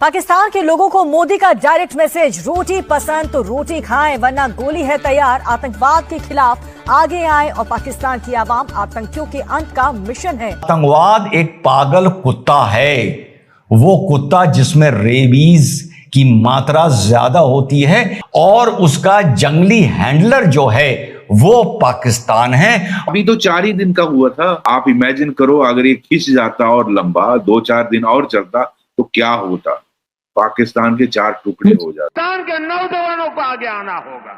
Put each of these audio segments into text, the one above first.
पाकिस्तान के लोगों को मोदी का डायरेक्ट मैसेज, रोटी पसंद तो रोटी खाएं वरना गोली है तैयार। आतंकवाद के खिलाफ आगे आए और पाकिस्तान की आवाम आतंकियों के अंत का मिशन है। आतंकवाद एक पागल कुत्ता है, वो कुत्ता जिसमें रेबीज की मात्रा ज्यादा होती है और उसका जंगली हैंडलर जो है वो पाकिस्तान है। अभी तो 4 ही दिन का हुआ था। आप इमेजिन करो अगर ये खिंच जाता और लंबा 2-4 दिन और चलता तो क्या होता। पाकिस्तान के 4 टुकड़े हो जाते। पाकिस्तान के नौजवानों को आगे आना होगा।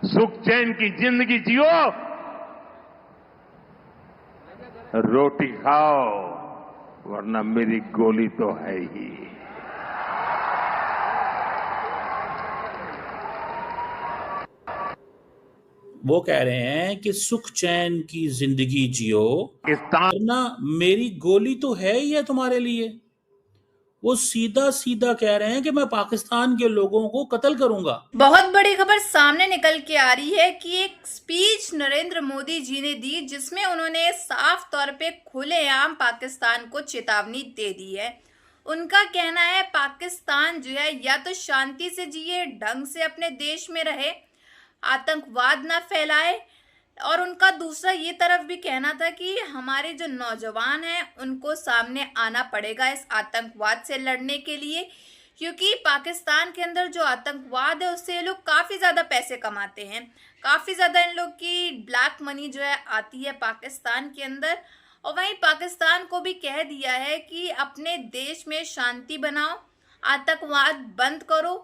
सुख चैन की जिंदगी जियो, रोटी खाओ वरना मेरी गोली तो है ही। वो कह रहे हैं कि सुख चैन की जिंदगी जियो वरना मेरी गोली तो है ही है तुम्हारे लिए। वो सीधा सीधा कह रहे हैं कि मैं पाकिस्तान के लोगों को कत्ल करूंगा। बहुत बड़ी खबर सामने निकल के आ रही है कि एक स्पीच नरेंद्र मोदी जी ने दी जिसमें उन्होंने साफ तौर पे खुलेआम पाकिस्तान को चेतावनी दे दी है। उनका कहना है पाकिस्तान जो है या तो शांति से जिए, ढंग से अपने देश में रहे, आतंकवाद ना फैलाए। और उनका दूसरा ये तरफ भी कहना था कि हमारे जो नौजवान हैं उनको सामने आना पड़ेगा इस आतंकवाद से लड़ने के लिए, क्योंकि पाकिस्तान के अंदर जो आतंकवाद है उससे ये लोग काफ़ी ज़्यादा पैसे कमाते हैं। काफ़ी ज़्यादा इन लोग की ब्लैक मनी जो है आती है पाकिस्तान के अंदर। और वहीं पाकिस्तान को भी कह दिया है कि अपने देश में शांति बनाओ, आतंकवाद बंद करो,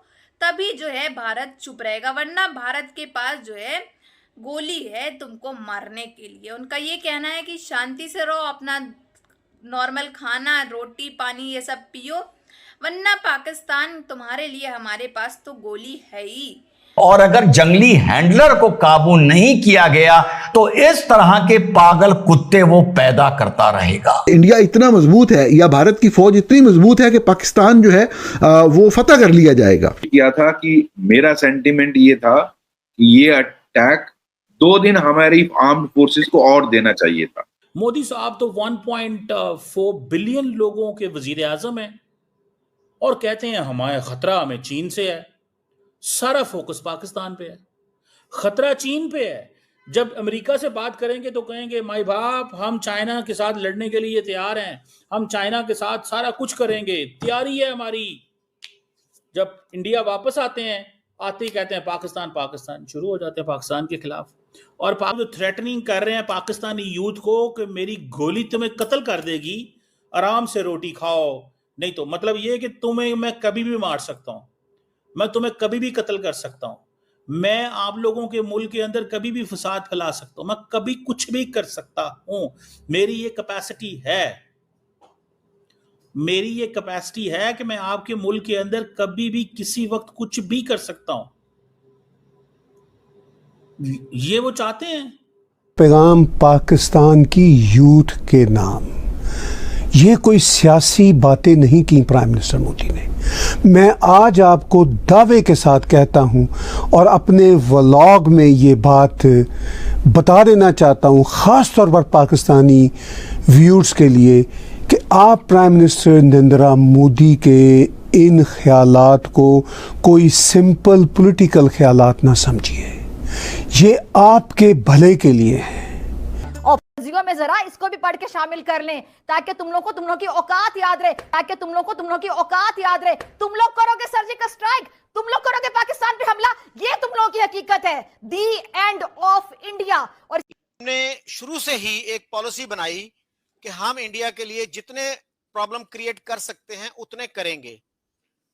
तभी जो है भारत चुप रहेगा, वरना भारत के पास जो है गोली है तुमको मारने के लिए। उनका ये कहना है कि शांति से रहो, अपना नॉर्मल खाना, रोटी पानी ये सब पियो, वरना पाकिस्तान तुम्हारे लिए, हमारे पास तो गोली है ही। और अगर जंगली हैंडलर को काबू नहीं किया गया तो इस तरह के पागल कुत्ते वो पैदा करता रहेगा। इंडिया इतना मजबूत है या भारत की फौज इतनी मजबूत है कि पाकिस्तान जो है वो फतह कर लिया जाएगा। किया था कि मेरा सेंटिमेंट ये था कि ये अटैक 2 दिन हमारी आर्म्ड फोर्सेस को और देना चाहिए था। मोदी साहब तो 1.4 बिलियन लोगों के वजीर आजम हैं और कहते हैं हमारे खतरा हमें चीन से है। सारा फोकस पाकिस्तान पे है, खतरा चीन पे है। जब अमेरिका से बात करेंगे तो कहेंगे माई बाप हम चाइना के साथ लड़ने के लिए तैयार हैं, हम चाइना के साथ सारा कुछ करेंगे, तैयारी है हमारी। जब इंडिया वापस आते हैं, आते ही कहते हैं पाकिस्तान पाकिस्तान, शुरू हो जाते हैं पाकिस्तान के खिलाफ। और जो थ्रेटनिंग कर रहे हैं पाकिस्तानी यूथ को कि मेरी गोली तुम्हें कत्ल कर देगी, आराम से रोटी खाओ, नहीं तो मतलब ये कि तुम्हें मैं कभी भी मार सकता हूं, मैं तुम्हें कभी भी कत्ल कर सकता हूं, मैं आप लोगों के मुल्क के अंदर कभी भी फसाद फैला सकता हूं, मैं कभी कुछ भी कर सकता हूं, मेरी ये कैपेसिटी है, मेरी ये कैपेसिटी है कि मैं आपके मुल्क के अंदर कभी भी किसी वक्त कुछ भी कर सकता हूं। ये वो चाहते हैं। पैगाम पाकिस्तान की यूथ के नाम, ये कोई सियासी बातें नहीं की प्राइम मिनिस्टर मोदी ने। मैं आज आपको दावे के साथ कहता हूं और अपने व्लॉग में ये बात बता देना चाहता हूं, ख़ास तौर पर पाकिस्तानी व्यूअर्स के लिए, कि आप प्राइम मिनिस्टर नरेंद्र मोदी के इन ख्यालात को कोई सिंपल पॉलिटिकल ख्यालात ना समझिए, ये आपके भले के लिए है। और में जरा इसको भी पढ़ के शामिल कर लें ताकि तुम लोग की औकात याद रहे, ताकि तुम लोग की औकात याद रहे। तुम लोग करोगे सर्जिकल स्ट्राइक, तुम लोग करोगे पाकिस्तान पे हमला, ये तुम लोगों की हकीकत है। दी एंड ऑफ इंडिया। और हमने शुरू से ही एक पॉलिसी बनाई कि हम इंडिया के लिए जितने प्रॉब्लम क्रिएट कर सकते हैं उतने करेंगे।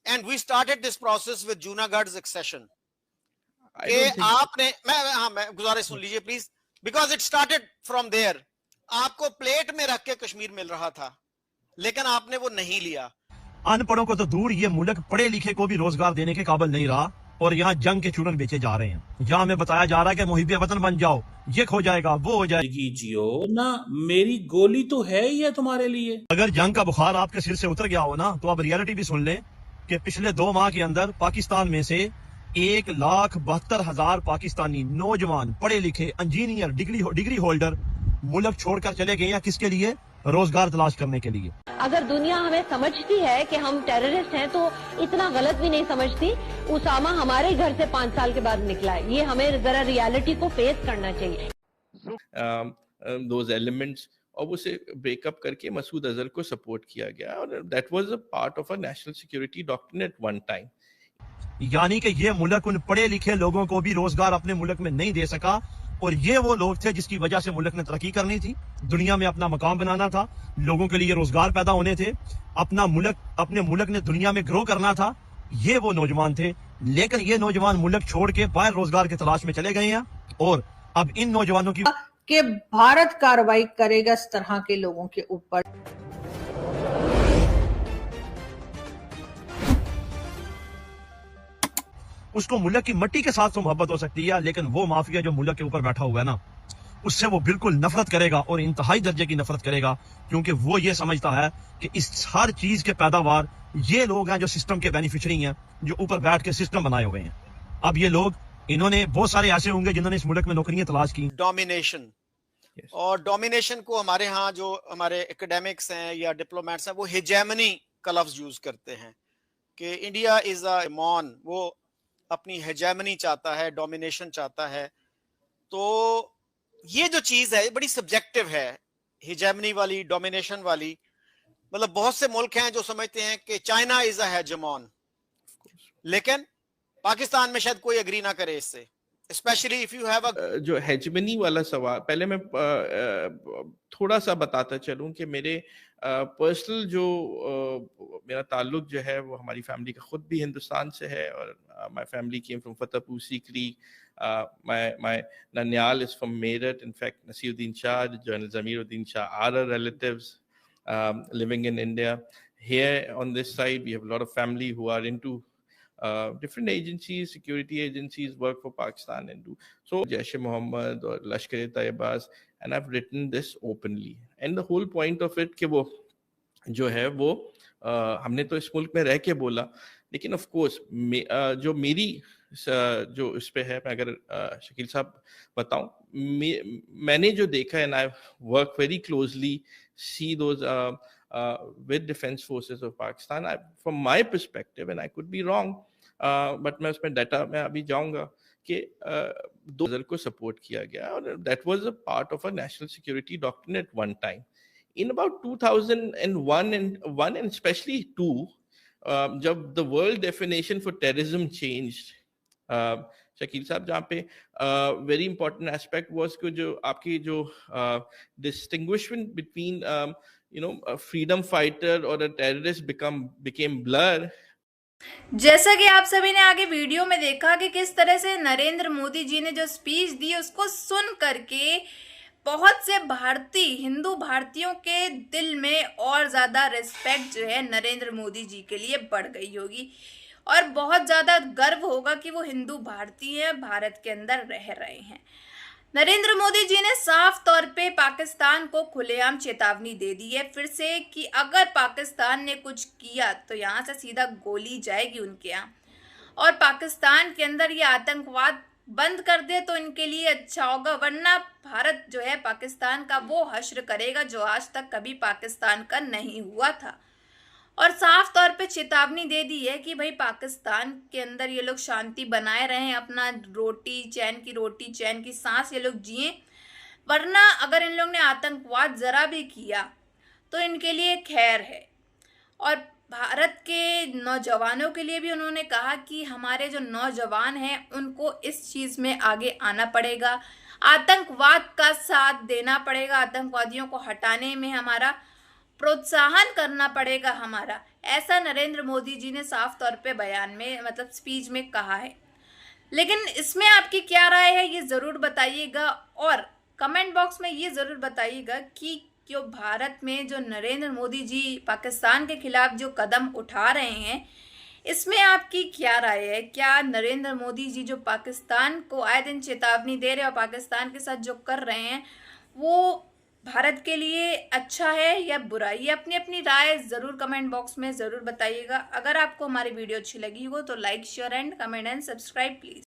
And we started this process with Junagadh accession. आपने मैं गुजारिश सुन लीजिए please, because it started from there. आपको प्लेट में रख के कश्मीर मिल रहा था, लेकिन आपने वो नहीं लिया। अनपढ़ों को तो दूर, ये मुल्क पढ़े लिखे को भी रोजगार देने के काबिल नहीं रहा और यहाँ जंग के चूरन बेचे जा रहे हैं। यहाँ हमें बताया जा रहा है कि मुहिब वतन बन जाओ, ये खो जाएगा, वो हो जाएगी, जियो ना मेरी गोली तो है ही है तुम्हारे लिए। अगर जंग का बुखार आपके सिर से उतर गया हो ना, तो आप रियलिटी भी सुन लें कि पिछले 2 माह के अंदर पाकिस्तान में से 1,72,000 पाकिस्तानी नौजवान पढ़े लिखे इंजीनियर डिग्री होल्डर मुल्क छोड़कर चले गए हैं। किसके लिए? रोजगार तलाश करने के लिए। अगर दुनिया हमें समझती है कि हम टेररिस्ट हैं तो इतना गलत भी नहीं समझती। उसामा हमारे घर से 5 साल के बाद निकला है, ये हमें जरा रियलिटी को फेस करना चाहिए। दोज एलिमेंट्स और उसे ब्रेकअप करके मसूद अजहर को सपोर्ट किया गया और that was a part of a national security doctrine at one time. यानी कि ये मुल्क उन पढ़े लिखे लोगों को भी रोजगार अपने मुल्क में नहीं दे सका और ये वो लोग थे जिसकी वजह से मुल्क ने तरक्की करनी थी, दुनिया में अपना मकाम बनाना था, लोगों के लिए रोजगार पैदा होने थे, अपने मुल्क ने दुनिया में ग्रो करना था। ये वो नौजवान थे, लेकिन ये नौजवान मुल्क छोड़ के बाहर रोजगार की तलाश में चले गए हैं और अब इन नौजवानों की कि भारत कार्रवाई करेगा इस तरह के लोगों के ऊपर। उसको मुल्क की मट्टी के साथ तो मोहब्बत हो सकती है, लेकिन वो माफिया जो मुल्क के ऊपर बैठा हुआ है ना, उससे वो बिल्कुल नफरत करेगा और इंतहाई दर्जे की नफरत करेगा, क्योंकि वो ये समझता है कि इस हर चीज के पैदावार ये लोग हैं जो सिस्टम के बेनिफिशियरी हैं, जो ऊपर बैठ के सिस्टम बनाए हुए हैं। अब ये लोग, इन्होंने बहुत सारे ऐसे होंगे जिन्होंने इस मुल्क में नौकरियां तलाश की। डोमिनेशन और डोमिनेशन को हमारे यहाँ जो हमारे एकेडमिक्स हैं या डिप्लोमेट्स हैं वो हेजेमनी का लफ्ज यूज करते हैं कि इंडिया इज अ मॉन, वो अपनी हेजेमनी चाहता है, डोमिनेशन चाहता है। तो ये जो चीज है बड़ी सब्जेक्टिव है, हेजेमनी वाली, डोमिनेशन वाली। मतलब बहुत से मुल्क हैं जो समझते हैं कि चाइना इज अ हेजेमॉन, लेकिन पाकिस्तान में शायद कोई एग्री ना करे इससे, specially if you have a जो हेजमनी वाला सवाल, पहले मैं थोड़ा सा बताता चलूं कि मेरे पर्सनल जो मेरा ताल्लुक जो है वो हमारी फैमिली का खुद भी हिंदुस्तान से है और my family came from Fatehpur Sikri, my Nanyal is from Meerut. In fact, Nasiruddin Shah, General Zamiruddin Shah are our relatives living in India. Here on this side, we have a lot of family who are into different agencies, security agencies, work for Pakistan and do so Jaish-e-Mohammed or Lashkar-e-Taiba, and I've written this openly. And the whole point of it कि वो जो है वो हमने तो इस मुल्क में रह के बोला, लेकिन ऑफ कोर्स जो मेरी जो इस पे है, मैं अगर शकील साहब बताऊं, मैंने जो देखा है, I work very closely C those with defense forces of Pakistan. From my perspective, and I could be wrong, but मैं उसमें डाटा में अभी जाऊंगा कि 2000 को सपोर्ट किया गया और that was a part of a national security doctrine at one time. In about 2001 and especially 2, जब the world definition for terrorism changed, Shakeel साहब, जहाँ पे very important aspect was कि जो आपकी जो distinguishment between a freedom fighter or a terrorist became blur. जैसा कि आप सभी ने आगे वीडियो में देखा कि किस तरह से नरेंद्र मोदी जी ने जो स्पीच दी उसको सुन करके बहुत से भारतीय, हिंदू भारतीयों के दिल में और ज़्यादा रिस्पेक्ट जो है नरेंद्र मोदी जी के लिए बढ़ गई होगी और बहुत ज़्यादा गर्व होगा कि वो हिंदू भारतीय हैं, भारत के अंदर रह रहे हैं। नरेंद्र मोदी जी ने साफ तौर पे पाकिस्तान को खुलेआम चेतावनी दे दी है फिर से कि अगर पाकिस्तान ने कुछ किया तो यहाँ से सीधा गोली जाएगी उनके यहाँ, और पाकिस्तान के अंदर ये आतंकवाद बंद कर दे तो इनके लिए अच्छा होगा, वरना भारत जो है पाकिस्तान का वो हश्र करेगा जो आज तक कभी पाकिस्तान का नहीं हुआ था। और साफ तौर पे चेतावनी दे दी है कि भाई पाकिस्तान के अंदर ये लोग शांति बनाए रहें, अपना रोटी चैन की सांस ये लोग जिए, वरना अगर इन लोग ने आतंकवाद जरा भी किया तो इनके लिए खैर है। और भारत के नौजवानों के लिए भी उन्होंने कहा कि हमारे जो नौजवान हैं उनको इस चीज़ में आगे आना पड़ेगा, आतंकवाद का साथ देना पड़ेगा, आतंकवादियों को हटाने में हमारा प्रोत्साहन करना पड़ेगा हमारा, ऐसा नरेंद्र मोदी जी ने साफ तौर पे बयान में, मतलब स्पीच में कहा है। लेकिन इसमें आपकी क्या राय है ये ज़रूर बताइएगा और कमेंट बॉक्स में ये ज़रूर बताइएगा कि जो भारत में जो नरेंद्र मोदी जी पाकिस्तान के खिलाफ जो कदम उठा रहे हैं इसमें आपकी क्या राय है। क्या नरेंद्र मोदी जी जो पाकिस्तान को आए दिन चेतावनी दे रहे हैं और पाकिस्तान के साथ जो कर रहे हैं वो भारत के लिए अच्छा है या बुरा, ये अपनी अपनी राय ज़रूर कमेंट बॉक्स में ज़रूर बताइएगा। अगर आपको हमारी वीडियो अच्छी लगी हो तो like, share and comment and subscribe please.